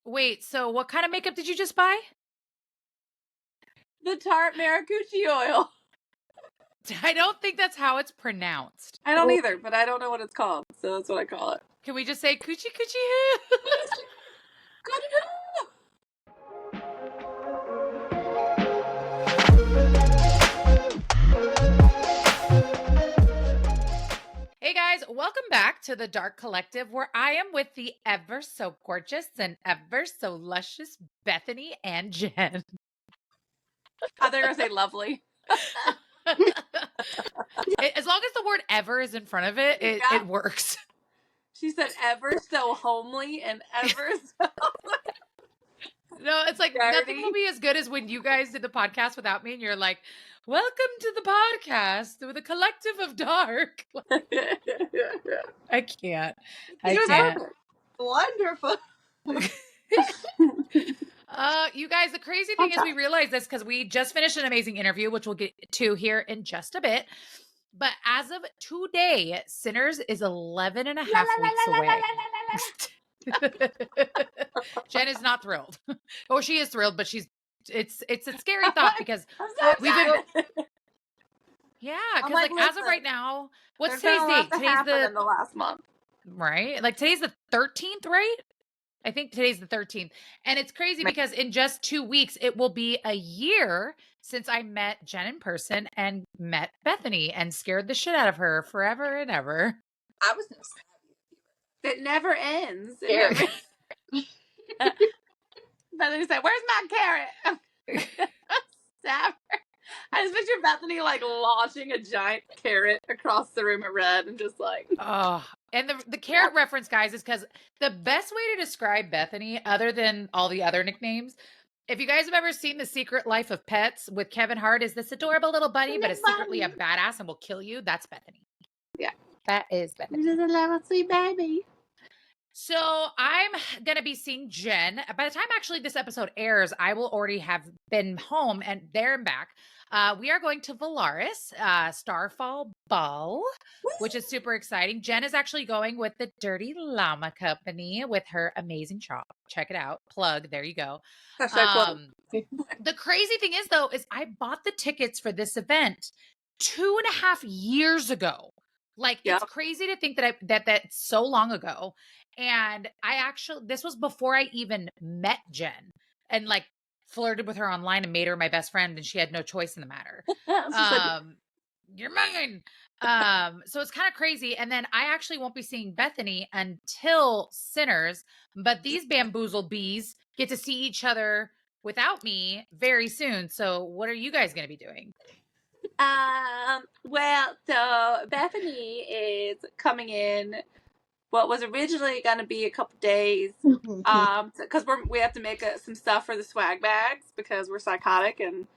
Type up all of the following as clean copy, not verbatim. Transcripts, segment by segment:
Wait, so what kind of makeup did you just buy? The Tarte Maracucci oil. I don't think that's how it's pronounced. I don't either, but I don't know what it's called, so that's what I call it. Can we just say coochie coochie? Good. Hey guys, welcome back to the Dark Collective, where I am with the ever so gorgeous and ever so luscious Bethany and Jenn. I thought you were going to say lovely. As long as the word ever is in front of it, it works. She said ever so homely and ever so... No, it's like Dirty. Nothing will be as good as when you guys did the podcast without me and you're like, welcome to the podcast with a collective of dark. I can't. Wonderful. You guys, the crazy thing is we realized this because we just finished an amazing interview, which we'll get to here in just a bit. But as of today, Sinners is 11 and a half weeks away. Jenn is not thrilled. Or she is thrilled, but it's a scary thought because we've been... Yeah, because like as of right now, what's today's date? Today's the last month. Right? Like today's the 13th, right? I think today's the 13th. And it's crazy because in just 2 weeks, it will be a year since I met Jenn in person and met Bethany and scared the shit out of her forever and ever. I was going to say. It never ends. Bethany said, "Where's my carrot?" Stab her. I just picture Bethany like launching a giant carrot across the room at Red and just like... Oh, and the carrot reference, guys, is because the best way to describe Bethany, other than all the other nicknames, if you guys have ever seen The Secret Life of Pets with Kevin Hart, is this adorable little bunny, but is secretly a badass and will kill you? That's Bethany. Yeah. That is Bethany. She's a little sweet baby. So I'm going to be seeing Jenn. By the time actually this episode airs, I will already have been home and there and back. We are going to Valaris, Starfall Ball, which is super exciting. Jenn is actually going with the Dirty Llama Company with her amazing shop. Check it out. Plug. There you go. The crazy thing is, though, is I bought the tickets for this event 2.5 years ago. Like, it's crazy to think that that's so long ago. And this was before I even met Jenn and like flirted with her online and made her my best friend, and she had no choice in the matter. You're mine. So it's kind of crazy. And then I actually won't be seeing Bethany until Sinners, but these bamboozled bees get to see each other without me very soon. So what are you guys going to be doing? Well, so Bethany is coming in what was originally going to be a couple days, because we have to make some stuff for the swag bags because we're psychotic and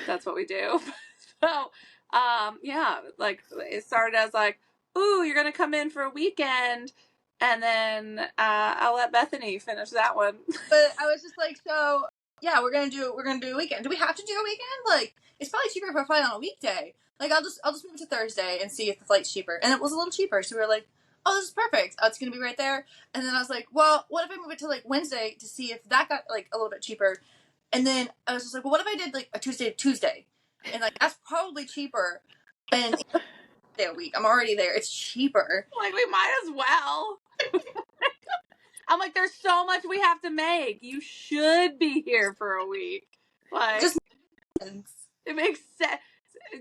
that's what we do. So, yeah, like it started as like, ooh, you're going to come in for a weekend, and then I'll let Bethany finish that one. But I was just like, so yeah, we're gonna do a weekend. Do we have to do a weekend? Like, it's probably cheaper if I fly on a weekday. Like, I'll just move to Thursday and see if the flight's cheaper. And it was a little cheaper, so we were like, oh, this is perfect. Oh, it's gonna be right there. And then I was like, well, what if I move it to like Wednesday to see if that got like a little bit cheaper? And then I was just like, well, what if I did like a Tuesday to Tuesday? And like that's probably cheaper. And day a week, I'm already there. It's cheaper. Like, we might as well. I'm like, there's so much we have to make. You should be here for a week. Like, just it makes sense.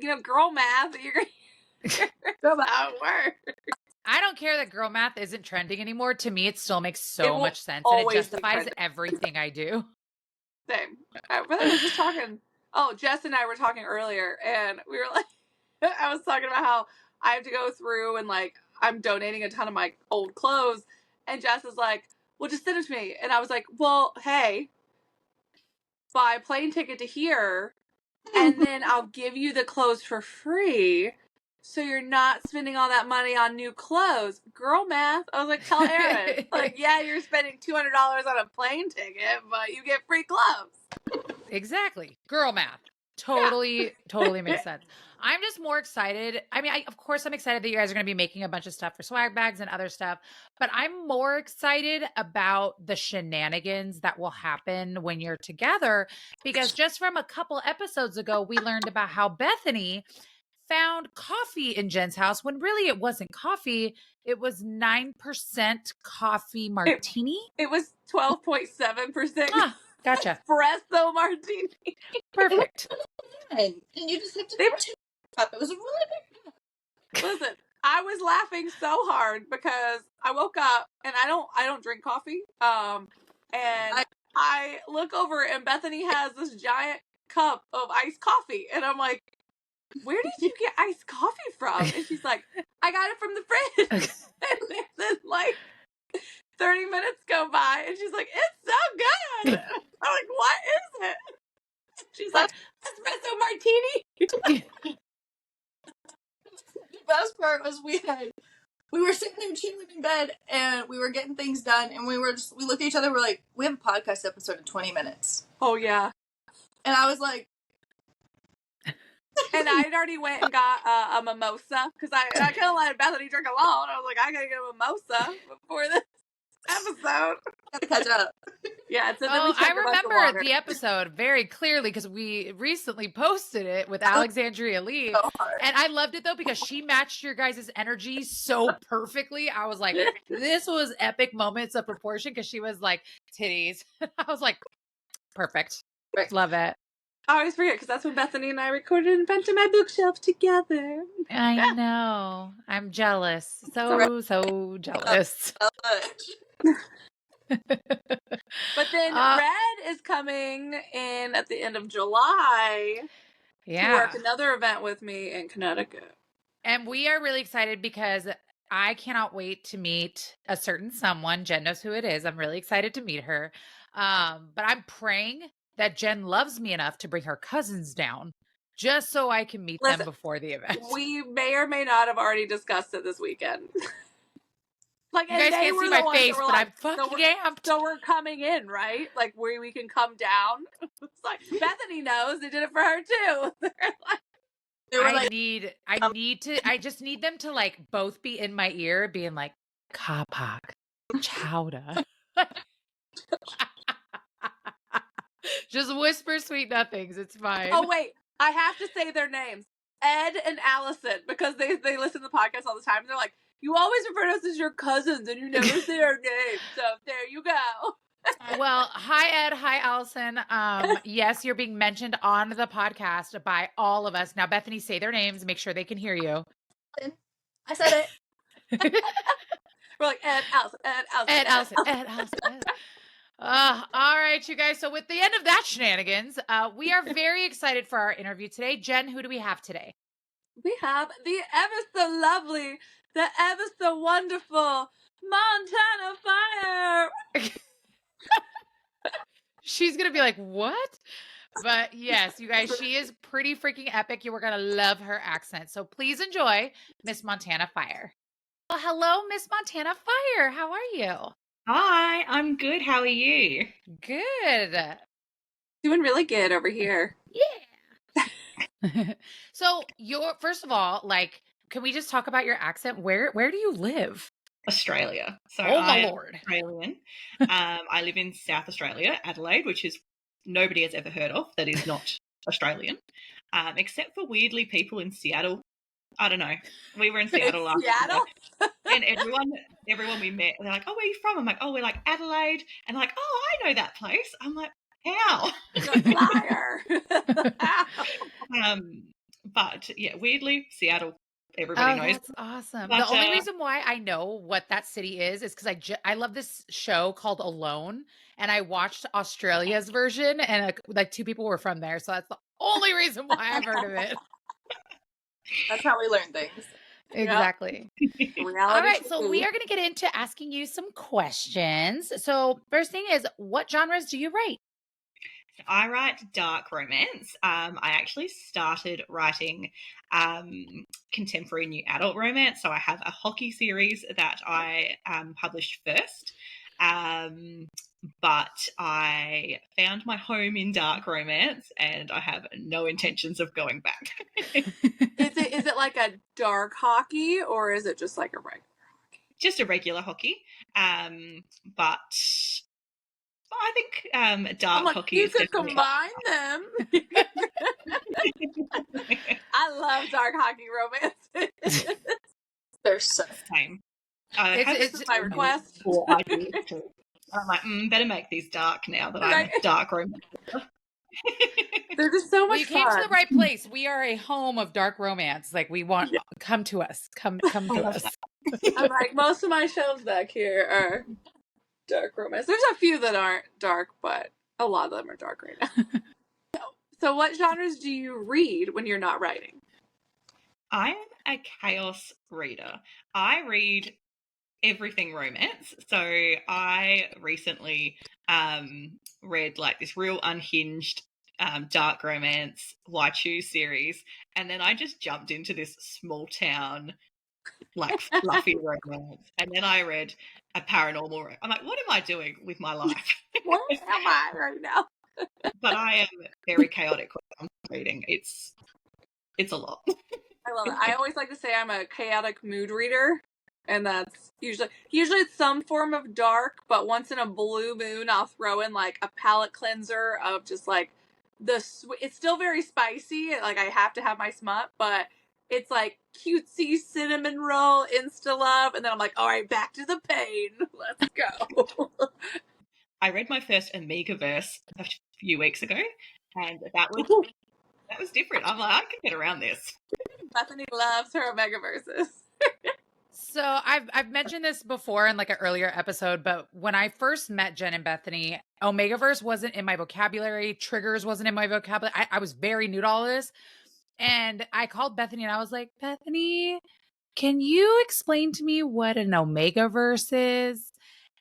You know, girl math. That's how it works. I don't care that girl math isn't trending anymore. To me, it still makes so much sense, and it justifies everything I do. Same. I was just talking. Oh, Jess and I were talking earlier, and we were like, I was talking about how I have to go through and like I'm donating a ton of my old clothes, and Jess is like, well, just send it to me. And I was like, well, hey, buy a plane ticket to here, and then I'll give you the clothes for free, so you're not spending all that money on new clothes. Girl math. I was like, tell Aaron. Like, yeah, you're spending $200 on a plane ticket, but you get free clothes. Exactly. Girl math. Totally makes sense. I'm just more excited. I mean, of course, I'm excited that you guys are going to be making a bunch of stuff for swag bags and other stuff, but I'm more excited about the shenanigans that will happen when you're together, because just from a couple episodes ago, we learned about how Bethany found coffee in Jen's house when really it wasn't coffee. It was 9% coffee martini. It was 12.7% Gotcha. espresso martini. Perfect. And you just have to up. It was a really big. Listen, I was laughing so hard because I woke up and I don't drink coffee. And I look over and Bethany has this giant cup of iced coffee, and I'm like, "Where did you get iced coffee from?" And she's like, "I got it from the fridge." And then like 30 minutes go by, and she's like, "It's so good." I'm like, "What is it?" She's like, "Espresso martini." The best part was we were sitting there chilling in bed and we were getting things done, and we looked at each other, we're like, we have a podcast episode in 20 minutes. Oh yeah. And I was like, and I'd already went and got a mimosa because I kind of let Bethany drink alone. I was like, I gotta get a mimosa before this episode. Gotta catch up. Yeah, so then I remember the episode very clearly because we recently posted it with Alexandria Lee. So and I loved it though because she matched your guys' energy so perfectly. I was like, this was epic moments of proportion because she was like, titties. I was like, perfect. Right. Love it. I always forget because that's when Bethany and I recorded in front of my bookshelf together. I know. I'm jealous. So jealous. But then Red is coming in at the end of July to work another event with me in Connecticut. And we are really excited because I cannot wait to meet a certain someone. Jen knows who it is. I'm really excited to meet her. But I'm praying that Jen loves me enough to bring her cousins down just so I can meet them before the event. We may or may not have already discussed it this weekend. Like, you guys can't see my face, but I'm fucking amped. So we're coming in, right? Like, where we can come down. It's like, Bethany knows. They did it for her, too. I just need them to, like, both be in my ear, being like, Kapak, Chowda. Just whisper sweet nothings. It's fine. Oh, wait. I have to say their names. Ed and Allison, because they listen to the podcast all the time. And they're like, you always refer to us as your cousins and you never say our names. So there you go. Well, hi, Ed. Hi, Allison. Yes, you're being mentioned on the podcast by all of us. Now, Bethany, say their names. Make sure they can hear you. I said it. We're like, Ed, Allison, Ed, Allison. Ed, Allison, Ed, Allison, Ed. All right, you guys. So with the end of that shenanigans, we are very excited for our interview today. Jen, who do we have today? We have the ever so lovely, the ever so wonderful Montana Fyre. She's going to be like, what? But yes, you guys, she is pretty freaking epic. You are going to love her accent. So please enjoy Miss Montana Fyre. Well, hello, Miss Montana Fyre. How are you? Hi, I'm good. How are you? Good. Doing really good over here. Yeah. So first of all, like, can we just talk about your accent? Where do you live? Australia. So oh my I'm Lord. Australian. I live in South Australia, Adelaide, which is nobody has ever heard of. That is not Australian, except for weirdly people in Seattle. I don't know. We were in Seattle last Seattle? year, and everyone we met, they're like, "Oh, where are you from?" I'm like, "Oh, we're like Adelaide," and like, "Oh, I know that place." I'm like, "How?" Liar. But yeah, weirdly, Seattle. Everybody knows. That's awesome. But, the only reason why I know what that city is because I love this show called Alone, and I watched Australia's version, and like two people were from there, so that's the only reason why I've heard of it. That's how we learn things. Exactly. All right, so we are going to get into asking you some questions. So first thing is, what genres do you write? I write dark romance. I actually started writing contemporary new adult romance. So I have a hockey series that I published first. but I found my home in dark romance, and I have no intentions of going back. Is it like a dark hockey, or is it just like a regular hockey? Just a regular hockey, but I think dark hockey you is could definitely combine them. I love dark hockey romance. They're so same. This is my request. Ideas too. I'm like, better make these dark now that I'm dark romance. They're just so much Well, you came fun. to the right place. We are a home of dark romance. Like, we want, come to us. Come to us. I'm like, most of my shelves back here are dark romance. There's a few that aren't dark, but a lot of them are dark right now. So what genres do you read when you're not writing? I'm a chaos reader. I read everything romance. So I recently read like this real unhinged dark romance Waichu series, and then I just jumped into this small town like fluffy romance, and then I read a paranormal. I'm like, what am I doing with my life? Where am I right now? But I am very chaotic when I'm reading. It's a lot. I love it. I always like to say I'm a chaotic mood reader, and that's usually it's some form of dark, but once in a blue moon I'll throw in like a palate cleanser of just like it's still very spicy, like I have to have my smut, but it's like cutesy cinnamon roll insta love, and then I'm like, all right, back to the pain. Let's go. I read my first Amigaverse a few weeks ago, and that was different. I'm like, I can get around this. Bethany loves her Omegaverses. So I've mentioned this before in like an earlier episode, but when I first met Jenn and Bethany, Omegaverse wasn't in my vocabulary. Triggers wasn't in my vocabulary. I was very new to all this. And I called Bethany and I was like, Bethany, can you explain to me what an Omegaverse is?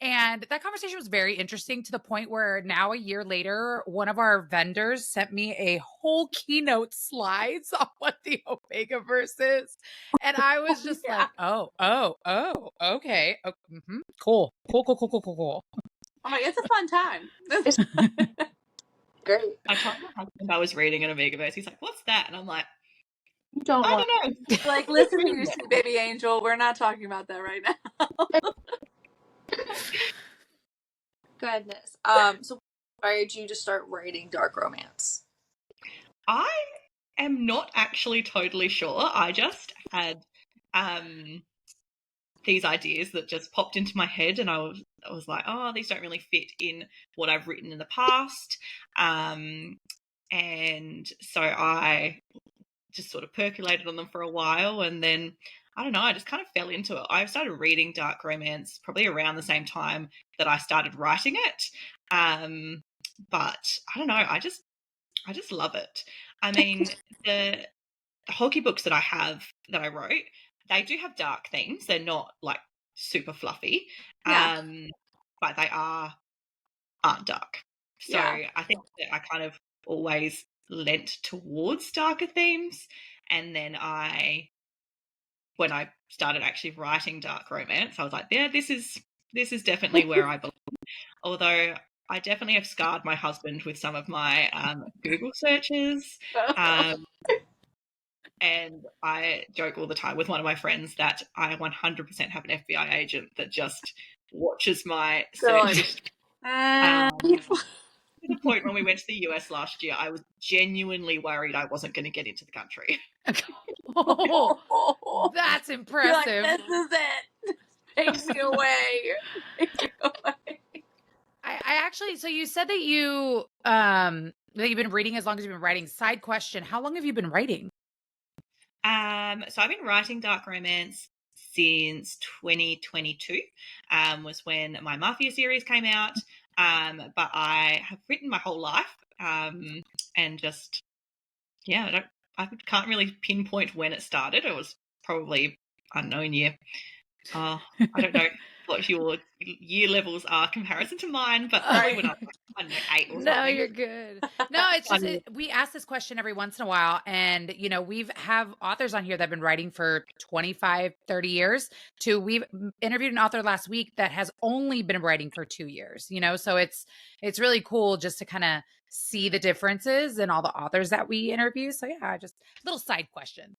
And that conversation was very interesting to the point where now a year later, one of our vendors sent me a whole keynote slides on what the Omegaverse is. And I was just like, oh, okay. Oh, Cool. I'm like, it's a fun time. It's great. I told my husband I was reading an Amigaverse. He's like, what's that? And I'm like, You don't I want don't know. Like, listen to your sweet baby angel. We're not talking about that right now. goodness. So why did you just start writing dark romance? I am not actually totally sure. I just had these ideas that just popped into my head, and I was like, oh, these don't really fit in what I've written in the past. And so I just sort of percolated on them for a while, and then I don't know, I just kind of fell into it. I started reading dark romance probably around the same time that I started writing it. But I don't know, I just love it. I mean, the hockey books that I wrote, they do have dark themes. They're not like super fluffy, but they aren't dark. So I think that I kind of always lent towards darker themes, and then when I started actually writing dark romance, I was like, yeah, this is definitely where I belong. Although I definitely have scarred my husband with some of my Google searches. And I joke all the time with one of my friends that I 100% have an FBI agent that just watches my search history. To the point when we went to the US last year, I was genuinely worried I wasn't going to get into the country. Oh, that's impressive. Like, this is it. Take me away. I actually, so you said that that you've been reading as long as you've been writing. Side question, how long have you been writing? So I've been writing dark romance since 2022, was when my Mafia series came out. But I have written my whole life, and just, I can't really pinpoint when it started. It was probably, I don't know, in year. I don't know what your year levels are comparison to mine, but probably when I was I don't know, 8 or No, something. you're good. No, it's just we ask this question every once in a while, and we've have authors on here that have been writing for 25, 30 years. We've interviewed an author last week that has only been writing for 2 years. So it's really cool just to kind of see the differences in all the authors that we interview. So yeah, just a little side question.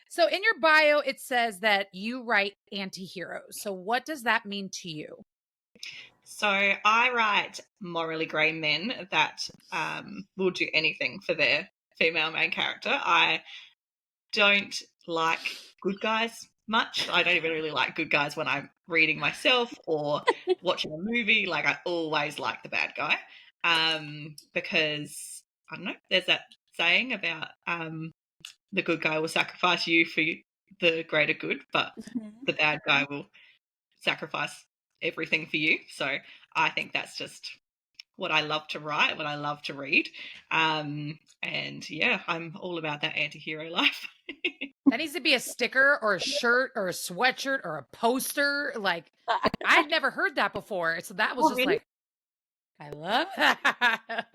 So in your bio, it says that you write anti-heroes. So what does that mean to you? So I write morally grey men that will do anything for their female main character. I don't like good guys much. I don't even really like good guys when I'm reading myself or watching a movie. Like, I always like the bad guy because, I don't know, there's that saying about the good guy will sacrifice you for the greater good, but the bad guy will sacrifice everything for you. So I think that's just what I love to write, what I love to read. And yeah, I'm all about that anti-hero life. That needs to be a sticker or a shirt or a sweatshirt or a poster. Like, I'd never heard that before. So that was just like, I love that.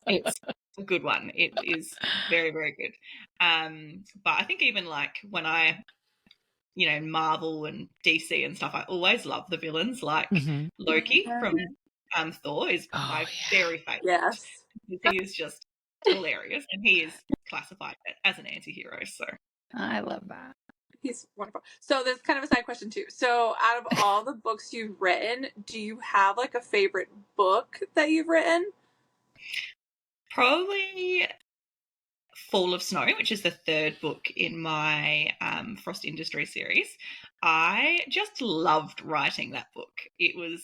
It's a good one. It is very, very good. But I think even like when I, Marvel and DC and stuff, I always love the villains. Like Loki from Thor is my very favourite. Yes. He is just hilarious, and he is classified as an anti-hero. So I love that. He's wonderful. So there's kind of a side question too. So out of all the books you've written, do you have like a favorite book that you've written? Probably Fall of Snow, which is the third book in my Frost Industry series. I just loved writing that book. It was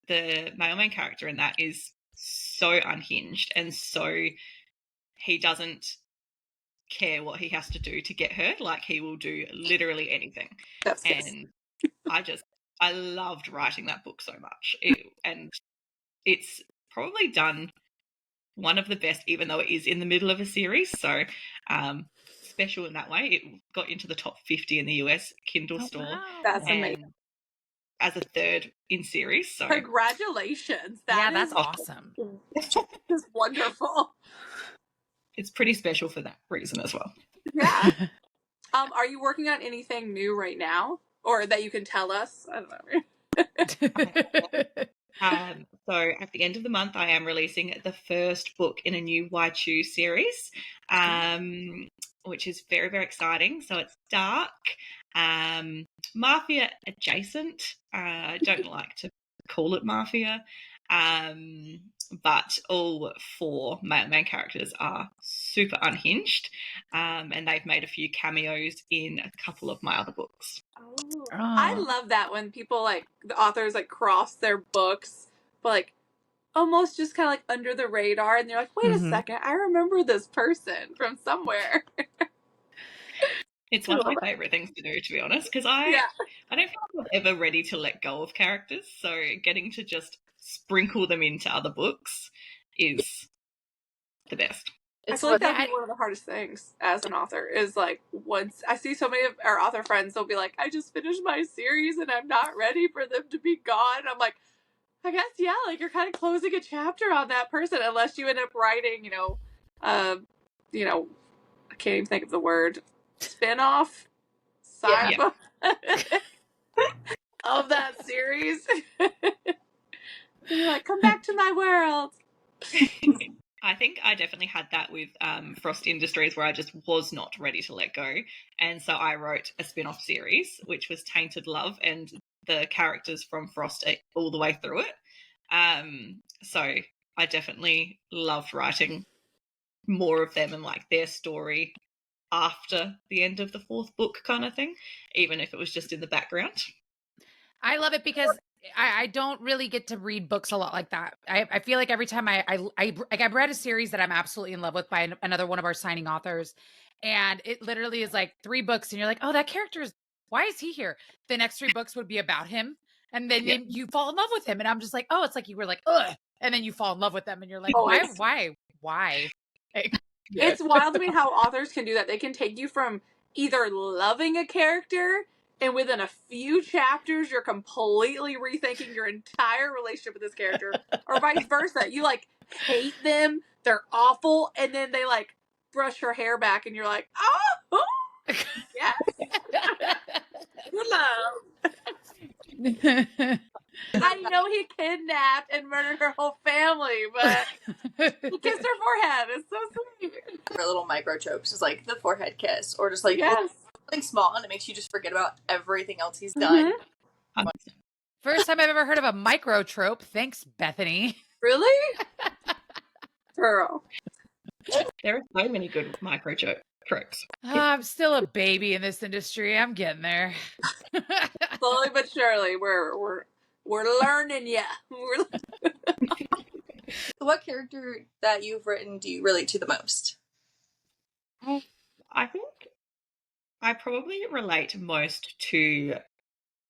the male main character in that is so unhinged, and so he doesn't care what he has to do to get her. Like, he will do literally anything. That's and I loved writing that book so much. And it's probably done one of the best, even though it is in the middle of a series. So special in that way. It got into the top 50 in the US Kindle store. Wow. That's amazing. As a third in series. So congratulations. That's awesome. It's wonderful. It's pretty special for that reason as well. Yeah. Are you working on anything new right now, or that you can tell us? I don't know. So at the end of the month, I am releasing the first book in a new Why Choose series, which is very, very exciting. So it's dark, mafia adjacent. I don't like to call it mafia, but all 4 male main characters are super unhinged, and they've made a few cameos in a couple of my other books. Oh. I love that when people, like, the authors, like, cross their books, but, like, almost just kind of, like, under the radar, and you're like, wait a second, I remember this person from somewhere. It's one of my favourite things to do, to be honest, because I don't feel like I'm ever ready to let go of characters, so getting to just sprinkle them into other books is the best. I feel like that'd be one of the hardest things as an author is, like, once I see so many of our author friends, they'll be like, I just finished my series and I'm not ready for them to be gone. I'm like, I guess, yeah, like, you're kind of closing a chapter on that person unless you end up writing, I can't even think of the word, spin-off side book of that series. You're like, come back to my world. I think I definitely had that with Frost Industries, where I just was not ready to let go. And so I wrote a spin-off series, which was Tainted Love, and the characters from Frost are all the way through it. So I definitely loved writing more of them and, like, their story after the end of the 4th book kind of thing, even if it was just in the background. I love it because I don't really get to read books a lot like that. I feel like every time I've read a series that I'm absolutely in love with by another one of our signing authors, and it literally is like 3 books, and you're like, oh, that character is, why is he here? The next 3 books would be about him, and then you fall in love with him, and I'm just like, oh, it's like you were like, ugh, and then you fall in love with them, and you're like, why? It's wild to me how authors can do that. They can take you from either loving a character and within a few chapters, you're completely rethinking your entire relationship with this character, or vice versa. You like hate them, they're awful, and then they like brush her hair back, and you're like, oh, yes, good love. I know he kidnapped and murdered her whole family, but he kissed her forehead. It's so sweet. Her little micro tropes is like the forehead kiss, or just like something small, and it makes you just forget about everything else he's done. Mm-hmm. First time I've ever heard of a micro trope. Thanks, Bethany. Really? Girl. There are so many good micro tropes. I'm still a baby in this industry. I'm getting there. Slowly but surely, we're learning, yeah. So what character that you've written do you relate to the most? I think I probably relate most to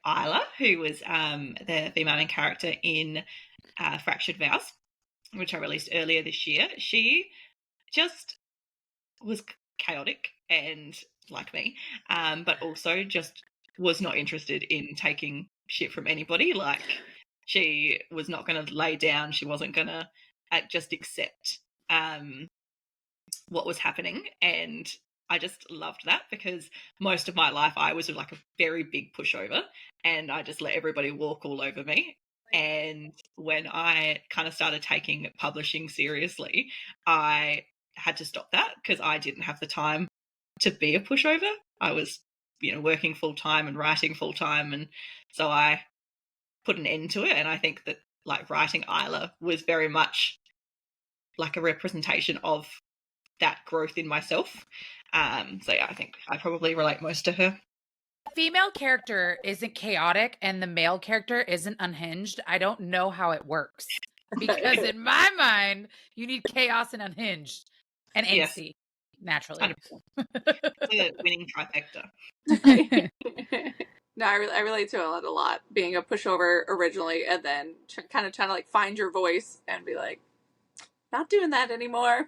Isla, who was the female main character in Fractured Vows, which I released earlier this year. She just was chaotic and like me, but also just was not interested in taking shit from anybody. Like, she was not going to lay down. She wasn't going to just accept what was happening. And I just loved that, because most of my life I was like a very big pushover, and I just let everybody walk all over me. And when I kind of started taking publishing seriously, I had to stop that, because I didn't have the time to be a pushover. I was, working full time and writing full time, and so I put an end to it. And I think that like writing Isla was very much like a representation of that growth in myself. So yeah, I think I probably relate most to her. Female character isn't chaotic and the male character isn't unhinged. I don't know how it works, because in my mind, you need chaos and unhinged and angsty, naturally. The winning trifecta. No, I relate to it a lot. Being a pushover originally, and then kind of trying to like find your voice and be like, not doing that anymore.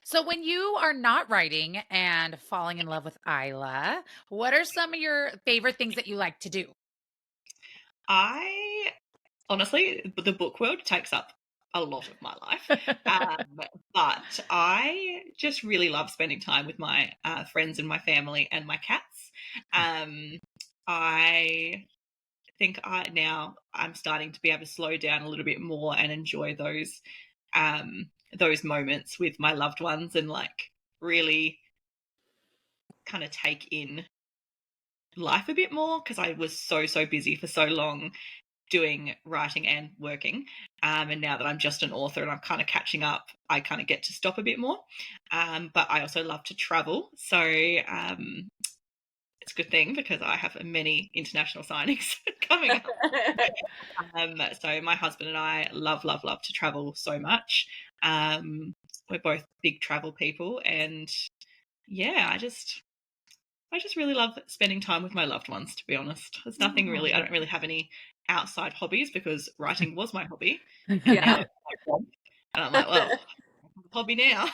So when you are not writing and falling in love with Isla, what are some of your favorite things that you like to do? I honestly, the book world takes up a lot of my life, but I just really love spending time with my friends and my family and my cats. I think now I'm starting to be able to slow down a little bit more and enjoy those moments with my loved ones, and like really kind of take in life a bit more, because I was so busy for so long doing writing and working, and now that I'm just an author and I'm kind of catching up, I kind of get to stop a bit more, but I also love to travel, so it's a good thing, because I have many international signings coming up. So my husband and I love to travel so much. We're both big travel people, and yeah, I just really love spending time with my loved ones, to be honest. There's nothing really, I don't really have any outside hobbies, because writing was my hobby. Yeah. And I'm like, well, hobby now.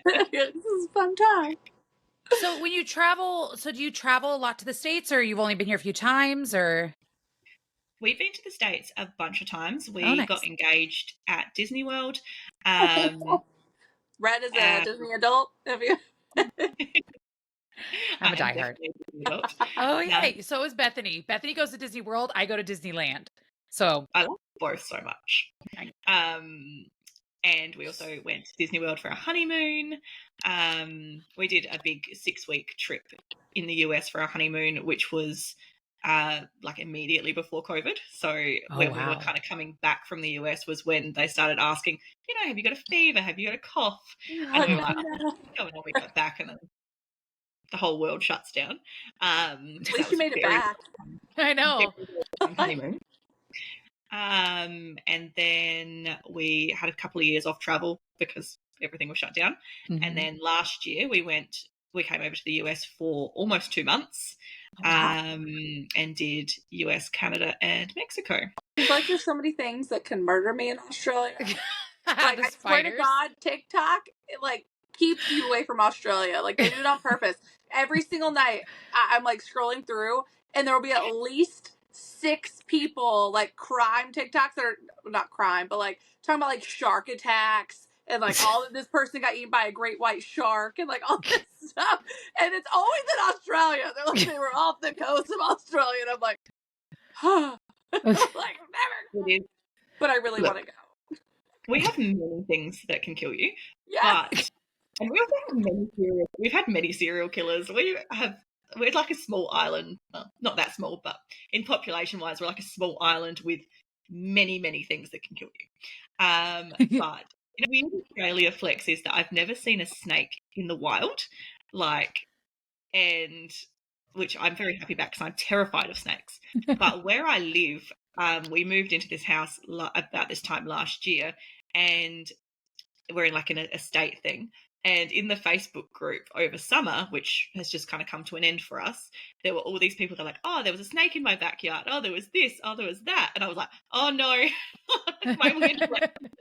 This is a fun time. So when you travel, do you travel a lot to the States, or you've only been here a few times, or? We've been to the States a bunch of times. We nice. got engaged at Disney World. Red is a Disney adult. Have you? I'm a diehard. Oh yeah. So is Bethany. Bethany goes to Disney World. I go to Disneyland. So I love both so much. And we also went to Disney World for a honeymoon. We did a big 6-week trip in the US for our honeymoon, which was like immediately before COVID. So when we were kind of coming back from the US was when they started asking, have you got a fever? Have you got a cough? And we were like, oh, no, we got back, and then the whole world shuts down. At least you made it back. I know. Honeymoon. And then we had a couple of years off travel because everything was shut down. Mm-hmm. And then last year we came over to the US for almost 2 months. And did US, Canada, and Mexico. It's like there's so many things that can murder me in Australia. Like, I swear to God, TikTok, keeps you away from Australia. Like, they do it on purpose. Every single night, I'm like scrolling through, and there will be at least 6 people, like, crime TikToks that are not crime, but like talking about like shark attacks and like all of this person got eaten by a great white shark and like all this stuff. And it's always in Australia. They're like, they were off the coast of Australia, and I'm like, like, never. It is. But I really want to go. We have many things that can kill you. Yes. But, and we also have we've had many serial killers. We're like a small island, not that small, but in population wise, we're like a small island with many, many things that can kill you. But weird Australia flex is that I've never seen a snake in the wild, and which I'm very happy about because I'm terrified of snakes. But where I live, we moved into this house about this time last year, and we're in like an estate thing. And in the Facebook group over summer, which has just kind of come to an end for us, there were all these people that were like, oh, there was a snake in my backyard. Oh, there was this. Oh, there was that. And I was like, oh, no. My weird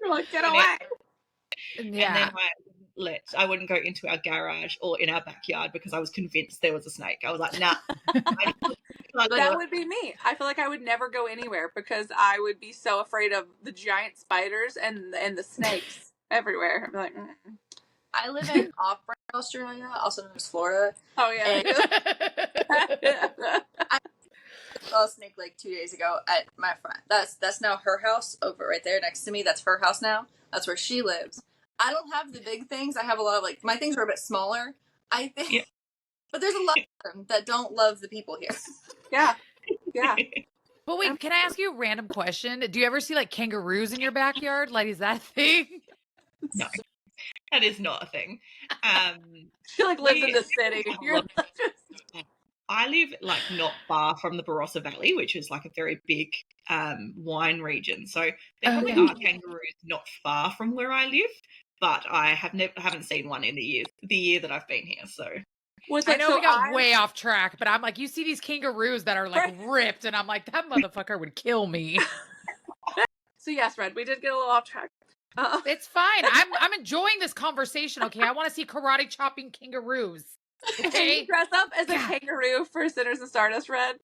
You're like, get away. Yeah. And then I wouldn't go into our garage or in our backyard because I was convinced there was a snake. I was like, nah. That would be me. I feel like I would never go anywhere because I would be so afraid of the giant spiders and the snakes everywhere. I'd be like, I live in off-brand Australia, also known as Florida. oh yeah. I saw a snake like 2 days ago at my friend. That's now her house over right there next to me. That's her house now. That's where she lives. I don't have the big things. I have a lot of like my things are a bit smaller. I think, yeah. But there's a lot of them that don't love the people here. Yeah. But wait, can I ask you a random question? Do you ever see like kangaroos in your backyard? Like, is that a thing? No. That is not a thing. She like lives in the city. I live like not far from the Barossa Valley, which is like a very big wine region. So there probably are kangaroos not far from where I live, but I haven't seen one in the year that I've been here. So I know we got way off track, but I'm like, you see these kangaroos that are like ripped, and I'm like, that motherfucker would kill me. So yes, Red, we did get a little off track. It's fine. I'm enjoying this conversation. Okay, I want to see karate chopping kangaroos. Okay? Can you dress up as a kangaroo for Sinners and Stardust, Red?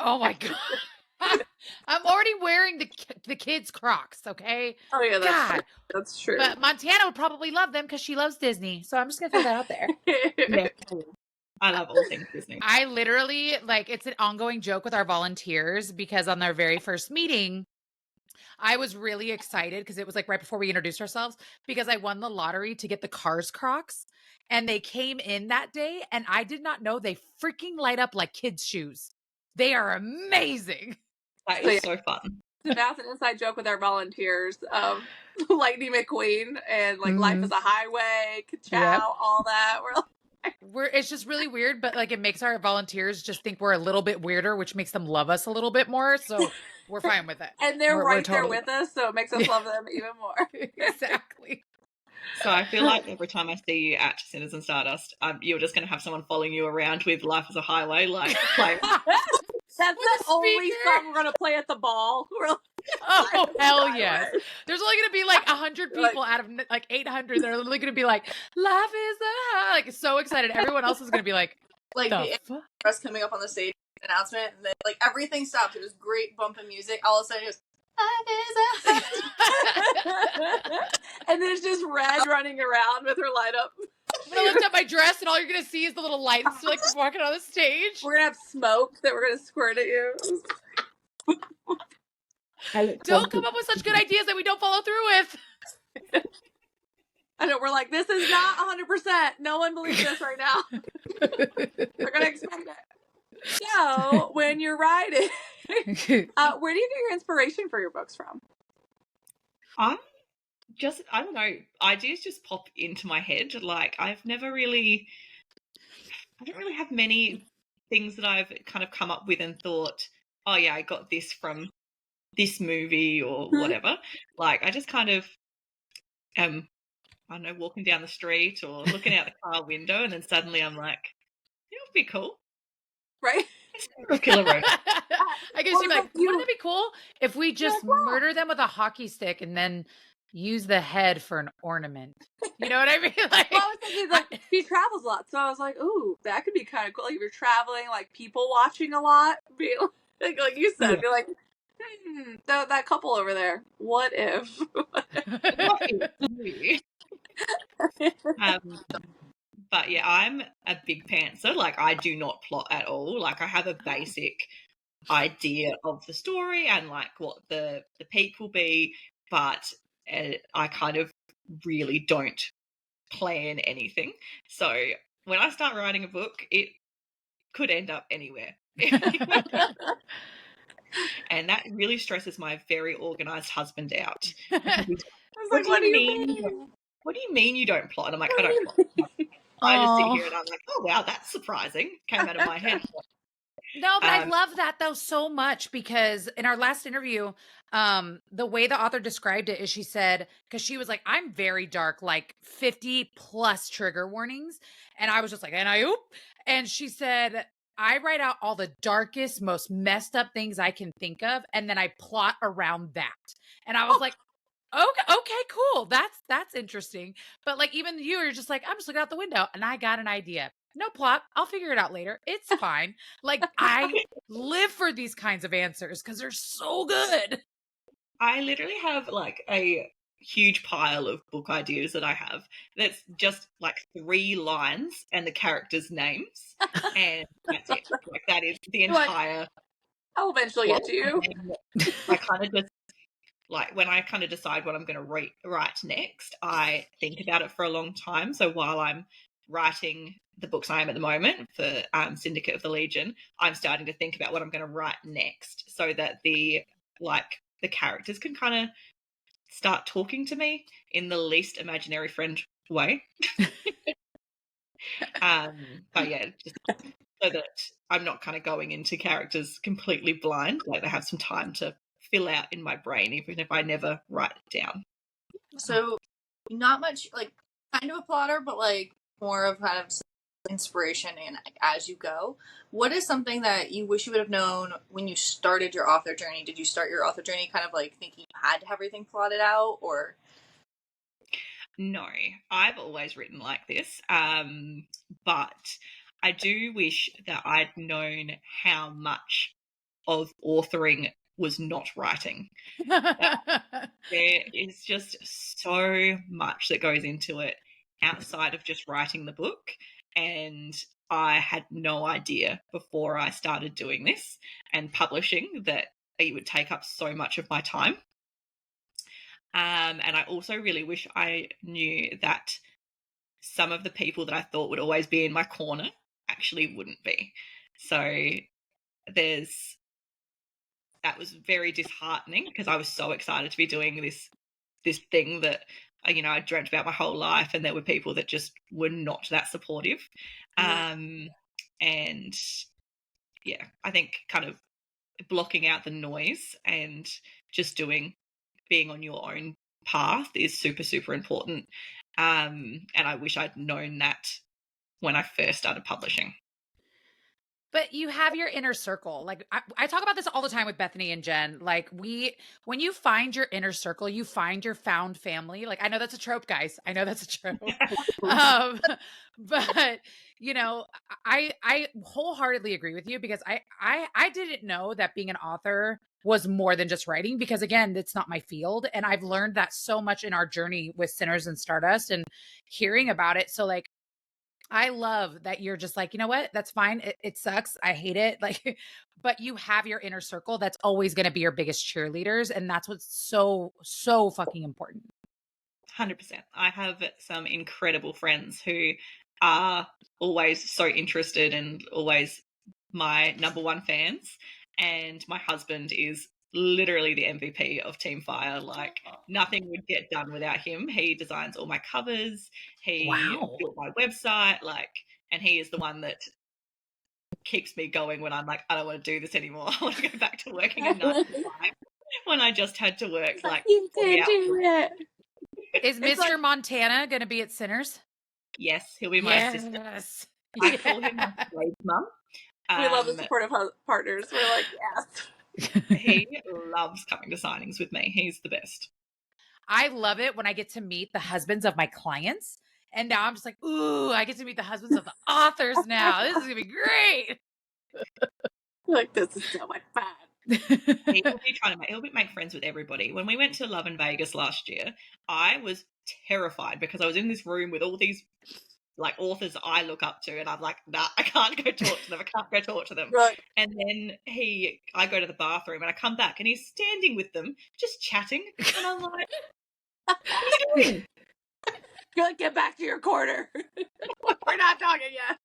Oh my god! I'm already wearing the kids' Crocs. Okay. Oh yeah, that's true. But Montana would probably love them because she loves Disney. So I'm just gonna throw that out there. Yeah. I love all things Disney. I literally it's an ongoing joke with our volunteers because on their very first meeting, I was really excited because it was like right before we introduced ourselves because I won the lottery to get the Cars Crocs and they came in that day and I did not know they freaking light up like kids' shoes. They are amazing. That is so fun. So that's an inside joke with our volunteers of Lightning McQueen and like Life is a Highway, Ka-chow, all that. It's just really weird, but like it makes our volunteers just think we're a little bit weirder, which makes them love us a little bit more. So we're fine with it. And they're right there with us, so it makes us love them even more. Exactly. So I feel like every time I see you at Sinners and Stardust, you're just going to have someone following you around with Life is a Highway, like playing. That's the only song we're going to play at the ball. Oh, hell yes. There's only going to be like 100 people out of like 800 that are literally going to be like, Life is a high. Like, so excited. Everyone else is going to be like the press coming up on the stage announcement, and then like everything stopped. It was great bumping music. All of a sudden, it was Life is a and there's just Red running around with her light up. I'm going to lift up my dress, and all you're going to see is the little lights like walking on the stage. We're going to have smoke that we're going to squirt at you. Don't come up with such good ideas that we don't follow through with. I know, we're like, this is not 100%. No one believes this right now. We're going to expect it. So, when you're writing, where do you get your inspiration for your books from? I don't know, ideas just pop into my head. Like, I don't really have many things that I've kind of come up with and thought, oh yeah, I got this from this movie or whatever. Like, I just kind of I don't know, walking down the street or looking out the car window, and then suddenly I'm like, you know, it'd be cool. Right? Killer Road. I guess you're like, wouldn't it be cool if we just murder them with a hockey stick and then use the head for an ornament. You know what I mean? Like, Well, I was thinking, like, she travels a lot, so I was like, ooh, that could be kind of cool. Like, if you're traveling, like, people watching a lot, be like you said, be like, that couple over there, what if? What is but yeah, I'm a big pantser. Like, I do not plot at all. Like, I have a basic idea of the story and like what the peak will be, but I kind of really don't plan anything. So when I start writing a book, it could end up anywhere. And that really stresses my very organized husband out. I was like, what do you mean? What do you mean you don't plot? And I'm like, I don't plot. I just sit here and I'm like, oh wow, that's surprising. Came out of my head. No, but I love that though so much, because in our last interview, the way the author described it is she said, because she was like, I'm very dark, like 50 plus trigger warnings. And I was just like, and she said, I write out all the darkest, most messed up things I can think of, and then I plot around that. And I was like, okay, cool. That's interesting. But like, even you're just like, I'm just looking out the window and I got an idea. No plot. I'll figure it out later. It's fine. Like, I live for these kinds of answers because they're so good. I literally have like a huge pile of book ideas that I have that's just like 3 lines and the characters' names, and that's it. Like, that is the entire. I'll eventually get to you. I kind of just like, when I kind of decide what I'm going to write next, I think about it for a long time. So while I'm writing the books I am at the moment for Syndicate of the Legion, I'm starting to think about what I'm going to write next, so that the characters can kind of start talking to me in the least imaginary friend way. But yeah, just so that I'm not kind of going into characters completely blind. Like, they have some time to fill out in my brain, even if I never write it down. So, not much, like, kind of a plotter, but like more of kind of inspiration and like, as you go. What is something that you wish you would have known when you started your author journey? Did you start your author journey kind of like thinking you had to have everything plotted out, or? No, I've always written like this, but I do wish that I'd known how much of authoring was not writing. There is just so much that goes into it outside of just writing the book, and I had no idea before I started doing this and publishing that it would take up so much of my time. And I also really wish I knew that some of the people that I thought would always be in my corner actually wouldn't be. So that was very disheartening, because I was so excited to be doing this thing that, you know, I dreamt about my whole life, and there were people that just were not that supportive. And yeah, I think kind of blocking out the noise and just being on your own path is super, super important. And I wish I'd known that when I first started publishing. But you have your inner circle. Like, I talk about this all the time with Bethany and Jenn. Like, when you find your inner circle, you find your found family. Like, I know that's a trope, guys. I know that's a trope. But you know, I wholeheartedly agree with you, because I didn't know that being an author was more than just writing, because again, it's not my field. And I've learned that so much in our journey with Sinners and Stardust and hearing about it. So like, I love that you're just like, you know what? That's fine. It sucks. I hate it. Like, but you have your inner circle that's always going to be your biggest cheerleaders. And that's what's so, so fucking important. 100%. I have some incredible friends who are always so interested and always my number one fans. And my husband is literally the MVP of Team Fyre. Like, nothing would get done without him. He designs all my covers. He built my website. Like, and he is the one that keeps me going when I'm like, I don't want to do this anymore. I want to go back to working a 9 to 5 when I just had to work like you can do it. Is Mr. Montana going to be at Sinners? Yes, he'll be my assistant. I call him my slave mum. We love the supportive partners. We're like, yes. He loves coming to signings with me. He's the best. I love it when I get to meet the husbands of my clients. And now I'm just like, ooh, I get to meet the husbands of the authors now. This is going to be great. Like, this is so much fun. He'll make friends with everybody. When we went to Love in Vegas last year, I was terrified because I was in this room with all these like authors I look up to, and I'm like, nah, I can't go talk to them. Right. And then I go to the bathroom and I come back and he's standing with them, just chatting, and I'm like, what are you doing? You're like, get back to your corner. We're not talking yet.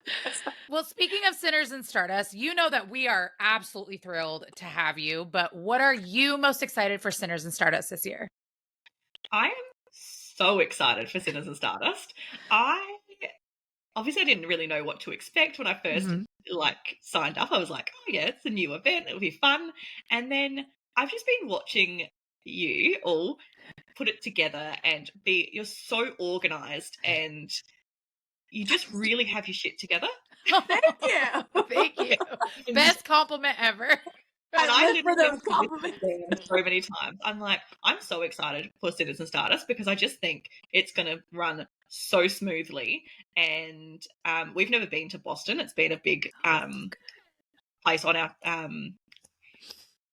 Well, speaking of Sinners and Stardust, you know that we are absolutely thrilled to have you, but what are you most excited for Sinners and Stardust this year? I am so excited for Sinners and Stardust. Obviously I didn't really know what to expect when I first signed up. I was like, oh yeah, it's a new event, it'll be fun. And then I've just been watching you all put it together and you're so organized and you just really have your shit together. Thank you. Thank you. Best compliment ever. And I live for those compliments so many times. I'm like, I'm so excited for Sinners and Stardust because I just think it's going to run so smoothly. And we've never been to Boston. It's been a big place on our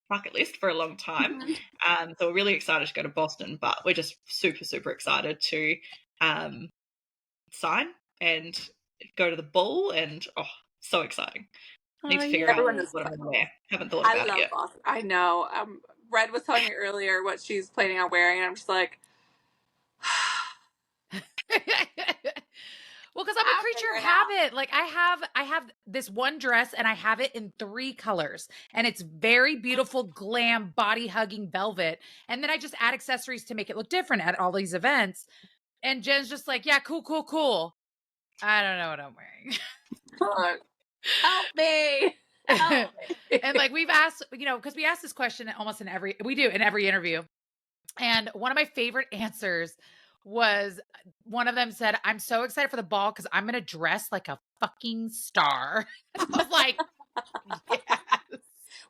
bucket list for a long time. So we're really excited to go to Boston, but we're just super, super excited to sign and go to the ball. And so exciting. Need to figure out what I'm going to wear. Haven't thought about it yet. Boston. I know. Red was telling me earlier what she's planning on wearing, and I'm just like, well, because I'm a creature of habit. Like I have this one dress, and I have it in 3 colors, and it's very beautiful, glam, body hugging velvet. And then I just add accessories to make it look different at all these events. And Jen's just like, yeah, cool. I don't know what I'm wearing. Help me. And like we've asked, because we ask this question almost in every interview. And one of my favorite answers was one of them said, I'm so excited for the ball because I'm going to dress like a fucking star. I was like, yes.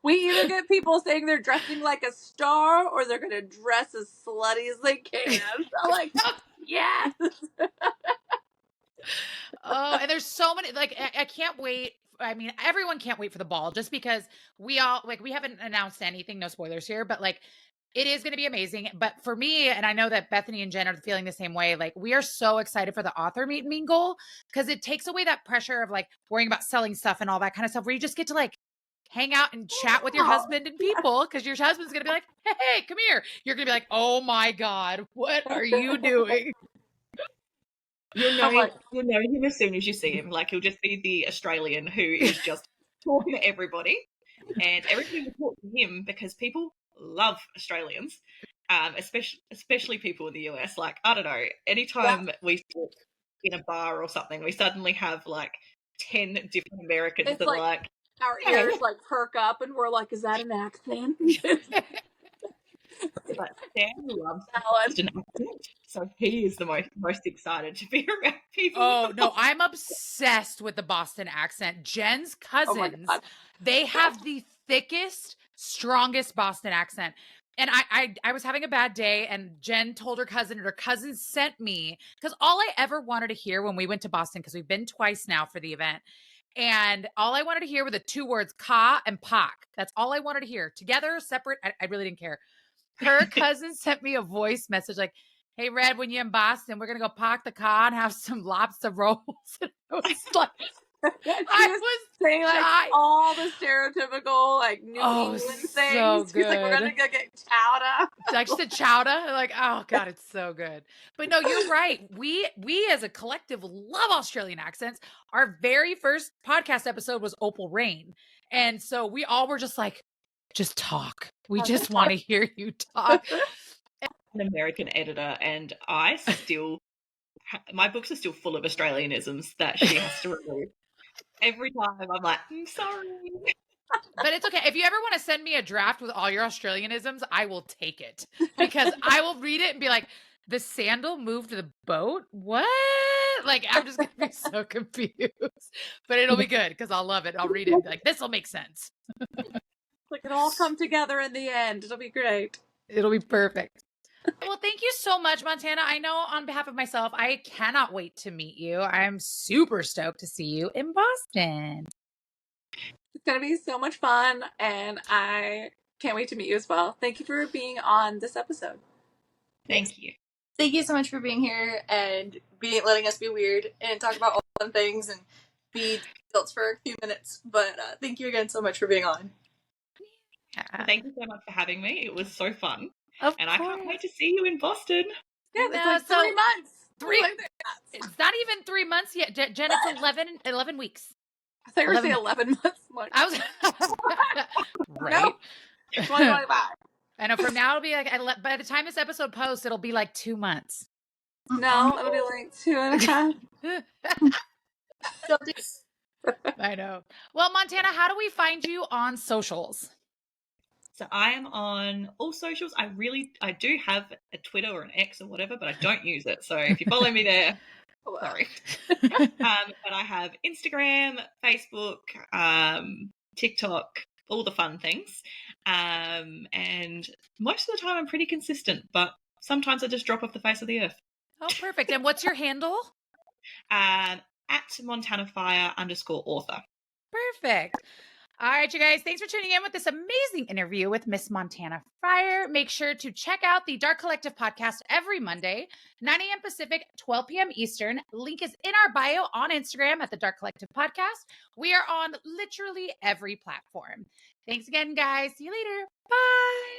We either get people saying they're dressing like a star or they're going to dress as slutty as they can. I'm like, yes. Oh, and there's so many, like, I can't wait. I mean, everyone can't wait for the ball just because we haven't announced anything, no spoilers here, but like, it is going to be amazing. But for me, and I know that Bethany and Jenn are feeling the same way, like we are so excited for the author meet and mingle because it takes away that pressure of like worrying about selling stuff and all that kind of stuff where you just get to like hang out and chat with your husband and people because your husband's going to be like, hey, come here. You're going to be like, oh my God, what are you doing? You'll know him as soon as you see him. Like he'll just be the Australian who is just talking to everybody, and everybody will talk to him because people love Australians, especially people in the US. Like I don't know, anytime we talk in a bar or something, we suddenly have like 10 different Americans it's that are like our ears like perk up, and we're like, is that an accent? But Sam loves an accent, so he is the most excited to be around people. Oh no, I'm obsessed with the Boston accent. Jen's cousins, they have the thickest, strongest Boston accent. And I was having a bad day, and Jenn told her cousin sent me, because all I ever wanted to hear when we went to Boston, because we've been twice now for the event, and all I wanted to hear were the 2 words "ka" and "pak." That's all I wanted to hear. Together, separate, I really didn't care. Her cousin sent me a voice message like, hey, Red, when you're in Boston, we're going to go park the car and have some lobster rolls. And I was like, I was saying like all the stereotypical like New England things. So good. She's like, we're going to go get chowder. Like she said chowder. Like, oh God, it's so good. But no, you're right. We as a collective love Australian accents. Our very first podcast episode was Opal Rain. And so we all were just like, just talk. We just want to hear you talk. An American editor, and I still, my books are still full of Australianisms that she has to remove. Every time I'm like, I'm sorry. But it's okay. If you ever want to send me a draft with all your Australianisms, I will take it because I will read it and be like, the sandal moved the boat? What? Like, I'm just going to be so confused. But it'll be good because I'll love it. I'll read it and be like, this will make sense. Like, it'll all come together in the end. It'll be great. It'll be perfect. Well, thank you so much, Montana. I know on behalf of myself, I cannot wait to meet you. I'm super stoked to see you in Boston. It's going to be so much fun, and I can't wait to meet you as well. Thank you for being on this episode. Thank you. Thank you so much for being here and letting us be weird and talk about all fun things and be adults for a few minutes. But thank you again so much for being on. Yeah. Thank you so much for having me. It was so fun. Of And course. I can't wait to see you in Boston. Yeah, No, it's like so 3 months. It's not even 3 months yet. Jen, it's 11 weeks. I thought you were 11 saying 11 months. I'm like, I was right. No. 2025. I know from now it'll be like, by the time this episode posts, it'll be like 2 months. No, it'll be like 2.5. I know. Well, Montana, how do we find you on socials? So I am on all socials. I do have a Twitter or an X or whatever, but I don't use it. So if you follow me there, sorry. But I have Instagram, Facebook, TikTok, all the fun things. And most of the time I'm pretty consistent, but sometimes I just drop off the face of the earth. Oh, perfect. And what's your handle? At Montana Fyre _author. Perfect. All right, you guys, thanks for tuning in with this amazing interview with Miss Montana Fyre. Make sure to check out the Dark Collective podcast every Monday, 9 a.m. Pacific, 12 p.m. Eastern. Link is in our bio on Instagram at the Dark Collective podcast. We are on literally every platform. Thanks again, guys. See you later. Bye.